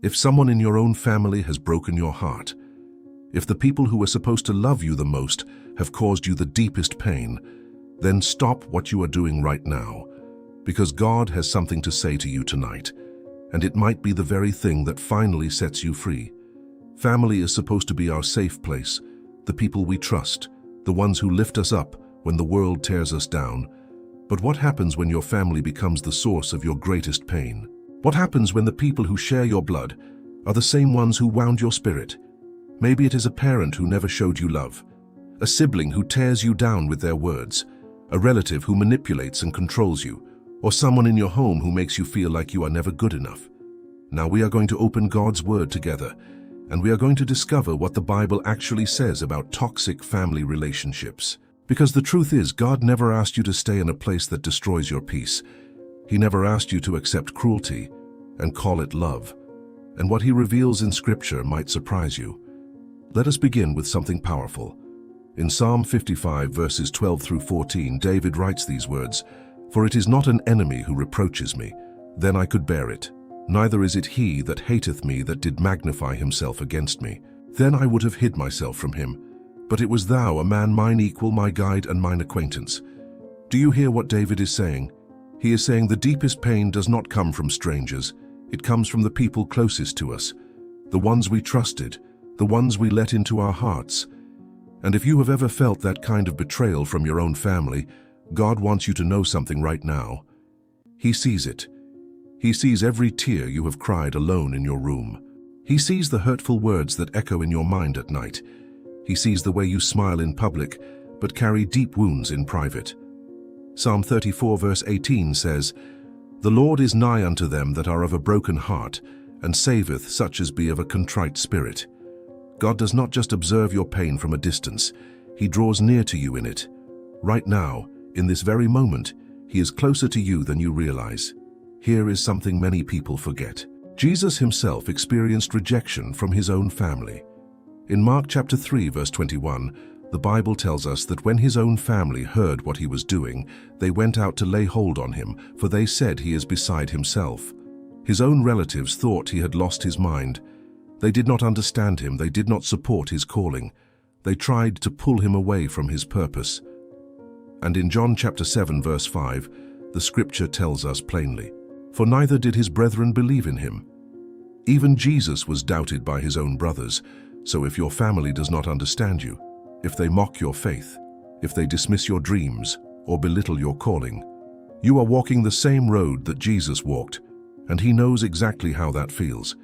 If someone in your own family has broken your heart, if the people who are supposed to love you the most have caused you the deepest pain, then stop what you are doing right now, because God has something to say to you tonight, and it might be the very thing that finally sets you free. Family is supposed to be our safe place, the people we trust, the ones who lift us up when the world tears us down. But what happens when your family becomes the source of your greatest pain? What happens when the people who share your blood are the same ones who wound your spirit? Maybe it is a parent who never showed you love, a sibling who tears you down with their words, a relative who manipulates and controls you, or someone in your home who makes you feel like you are never good enough. Now we are going to open God's Word together, and we are going to discover what the Bible actually says about toxic family relationships. Because the truth is, God never asked you to stay in a place that destroys your peace. He never asked you to accept cruelty and call it love. And what He reveals in Scripture might surprise you. Let us begin with something powerful. In Psalm 55, verses 12 through 14, David writes these words, "For it is not an enemy who reproaches me, then I could bear it. Neither is it he that hateth me that did magnify himself against me. Then I would have hid myself from him. But it was thou, a man mine equal, my guide and mine acquaintance." Do you hear what David is saying? He is saying the deepest pain does not come from strangers. It comes from the people closest to us, the ones we trusted, the ones we let into our hearts. And if you have ever felt that kind of betrayal from your own family, God wants you to know something right now. He sees it. He sees every tear you have cried alone in your room. He sees the hurtful words that echo in your mind at night. He sees the way you smile in public, but carry deep wounds in private. Psalm 34 verse 18 says, "The Lord is nigh unto them that are of a broken heart, and saveth such as be of a contrite spirit." God does not just observe your pain from a distance. He draws near to you in it. Right now, in this very moment, He is closer to you than you realize. Here is something many people forget. Jesus Himself experienced rejection from His own family. In Mark chapter 3 verse 21, the Bible tells us that when His own family heard what He was doing, they went out to lay hold on Him, for they said He is beside Himself. His own relatives thought He had lost His mind. They did not understand Him. They did not support His calling. They tried to pull Him away from His purpose. And in John chapter 7 verse 5, the Scripture tells us plainly, "For neither did His brethren believe in Him." Even Jesus was doubted by His own brothers. So if your family does not understand you, if they mock your faith, if they dismiss your dreams or belittle your calling, you are walking the same road that Jesus walked, and He knows exactly how that feels.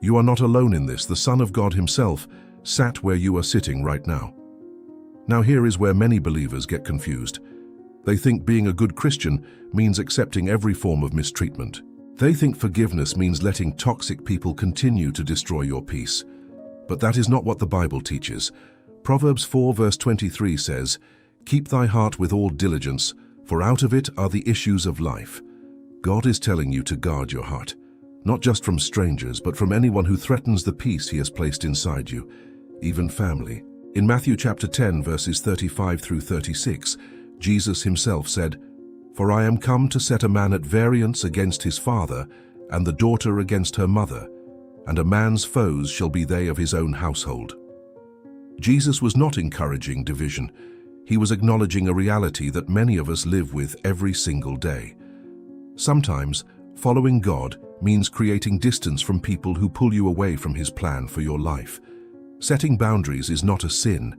You are not alone in this. The Son of God Himself sat where you are sitting right now. Now here is where many believers get confused. They think being a good Christian means accepting every form of mistreatment. They think forgiveness means letting toxic people continue to destroy your peace. But that is not what the Bible teaches. Proverbs 4 verse 23 says, "Keep thy heart with all diligence, for out of it are the issues of life." God is telling you to guard your heart, not just from strangers, but from anyone who threatens the peace He has placed inside you, even family. In Matthew chapter 10 verses 35 through 36, Jesus Himself said, "For I am come to set a man at variance against his father, and the daughter against her mother, and a man's foes shall be they of his own household." Jesus was not encouraging division. He was acknowledging a reality that many of us live with every single day. Sometimes, following God means creating distance from people who pull you away from His plan for your life. Setting boundaries is not a sin.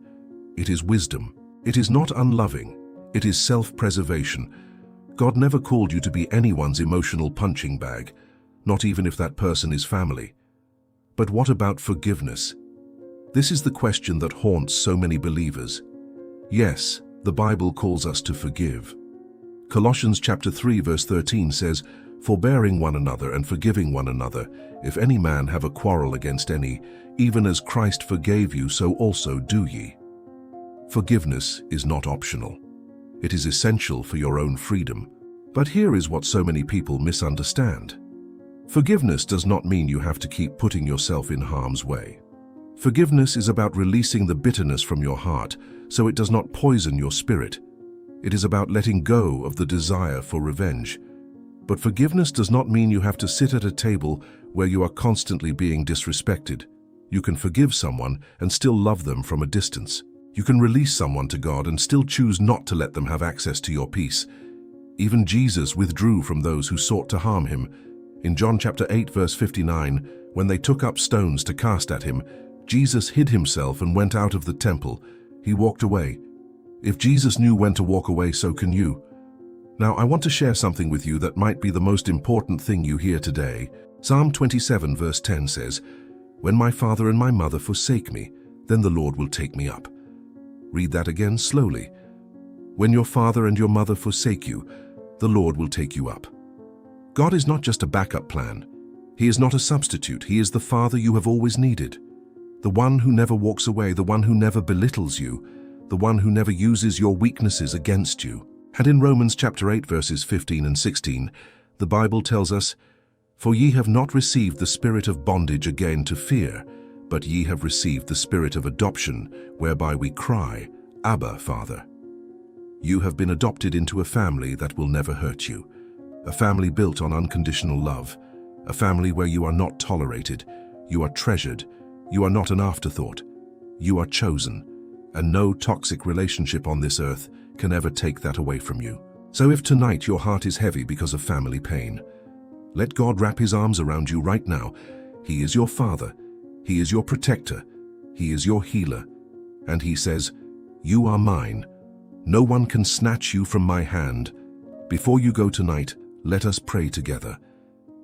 It is wisdom. It is not unloving. It is self-preservation. God never called you to be anyone's emotional punching bag, not even if that person is family. But what about forgiveness? This is the question that haunts so many believers. Yes, the Bible calls us to forgive. Colossians chapter 3 verse 13 says, "Forbearing one another and forgiving one another, if any man have a quarrel against any, even as Christ forgave you, so also do ye." Forgiveness is not optional. It is essential for your own freedom. But here is what so many people misunderstand. Forgiveness does not mean you have to keep putting yourself in harm's way. Forgiveness is about releasing the bitterness from your heart so it does not poison your spirit. It is about letting go of the desire for revenge. But forgiveness does not mean you have to sit at a table where you are constantly being disrespected. You can forgive someone and still love them from a distance. You can release someone to God and still choose not to let them have access to your peace. Even Jesus withdrew from those who sought to harm him. In John chapter 8, verse 59, when they took up stones to cast at him, Jesus hid himself and went out of the temple. He walked away. If Jesus knew when to walk away, so can you. Now, I want to share something with you that might be the most important thing you hear today. Psalm 27, verse 10 says, "When my father and my mother forsake me, then the Lord will take me up." Read that again slowly. When your father and your mother forsake you, the Lord will take you up. God is not just a backup plan. He is not a substitute. He is the Father you have always needed. The one who never walks away, the one who never belittles you, the one who never uses your weaknesses against you. And in Romans chapter 8, verses 15 and 16, the Bible tells us, "For ye have not received the spirit of bondage again to fear, but ye have received the spirit of adoption, whereby we cry, Abba, Father." You have been adopted into a family that will never hurt you, a family built on unconditional love, a family where you are not tolerated, you are treasured, you are not an afterthought, you are chosen, and no toxic relationship on this earth can ever take that away from you. So if tonight your heart is heavy because of family pain, let God wrap his arms around you right now. He is your Father, he is your protector, he is your healer, and he says, "You are mine. No one can snatch you from my hand." Before you go tonight, let us pray together.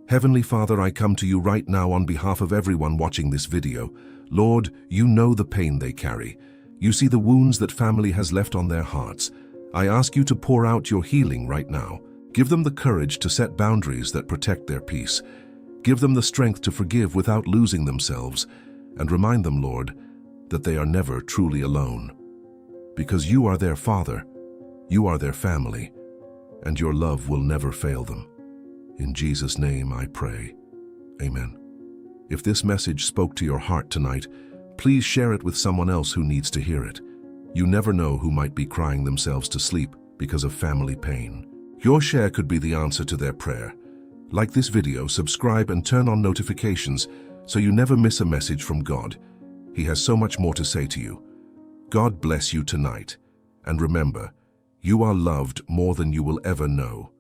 Heavenly Father, I come to you right now on behalf of everyone watching this video. Lord, you know the pain they carry. You see the wounds that family has left on their hearts. I ask you to pour out your healing right now. Give them the courage to set boundaries that protect their peace. Give them the strength to forgive without losing themselves. And remind them, Lord, that they are never truly alone. Because you are their Father, you are their family, and your love will never fail them. In Jesus' name I pray. Amen. If this message spoke to your heart tonight, please share it with someone else who needs to hear it. You never know who might be crying themselves to sleep because of family pain. Your share could be the answer to their prayer. Like this video, subscribe and turn on notifications so you never miss a message from God. He has so much more to say to you. God bless you tonight. And remember, you are loved more than you will ever know.